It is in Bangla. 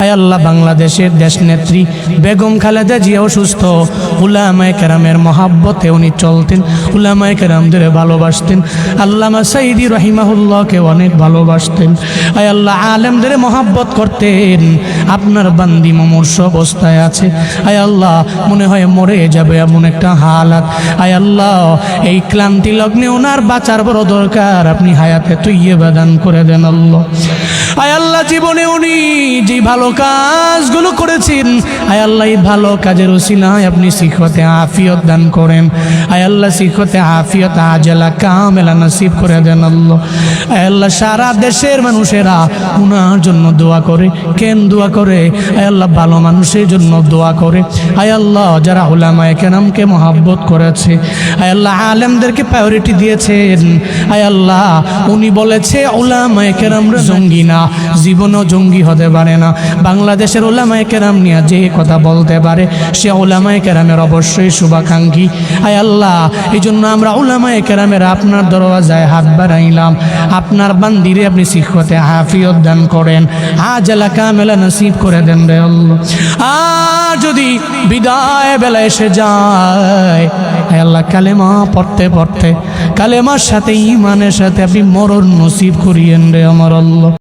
আয় আল্লাহ বাংলাদেশের দেশ নেত্রী বেগম খালেদা জিয়া অসুস্থ, উলামায়ে কেরামের মহাব্বতে উনি চলতেন, উলামায়ে কেরামদের ভালোবাসতেন, আল্লামা সাইদি রাহিমাহুল্লাহকে অনেক ভালোবাসতেন। আয় আল্লাহ আলেমদের মহাব্বত করতেন। আপনার বান্দি মুমূর্ষ অবস্থায় আছে, আয় আল্লাহ মনে হয় মরে যাবে এমন একটা হালাত। আয় আল্লাহ এই ক্লান্তি লগ্নে ওনার বাঁচার বড় দরকার, আপনি হায়াতে তৈয়্যিবা দান করে দেন আল্লাহ। আয় আল্লাহ জীবনে উনি যে ভালো কাজগুলো করেছেন, আয় আল্লাহ এই ভালো কাজের উসিলায় আপনি সিহতে আফিয়ত দান করেন। আয় আল্লাহ সিহতে আফিয়ত আজলা কামেলা নসিব করে দেন আল্লাহ। আয় আল্লাহ সারা দেশের মানুষেরা উনার জন্য দোয়া করে। কেন দোয়া করে? আয় আল্লাহ ভালো মানুষের জন্য দোয়া করে। আয় আল্লাহ যারা উলামায়ে কেরামকে মহাব্বত করেছে, আয় আল্লাহ আলেমদেরকে প্রায়োরিটি দিয়েছেন, আয় আল্লাহ উনি বলেছে উলামায়ে কেরামরা জঙ্গি না, জীবনও জঙ্গি হতে পারে না। বাংলাদেশের উলামায়ে কেরাম নিয়ে যে কথা বলতে পারে সে উলামায়ে কেরামের অবশ্যই শুভাকাঙ্ক্ষী। আয় আল্লাহ এই জন্য আমরা উলামায়ে কেরামের আপনার দরওয়াজায় হাত বাড়াইলাম। আপনার বান্দিরে আপনি সিহতে আফিয়ত দান করেন, আজলা কামেলা নসিব করে দেন রে আল্লাহ। আর যদি বিদায় বেলা এসে যায়, আয় আল্লাহ কালেমা পড়তে পড়তে কালেমার সাথে ঈমানের সাথে আপনি মরণ নসিব করিয়েন রে আমার আল্লাহ।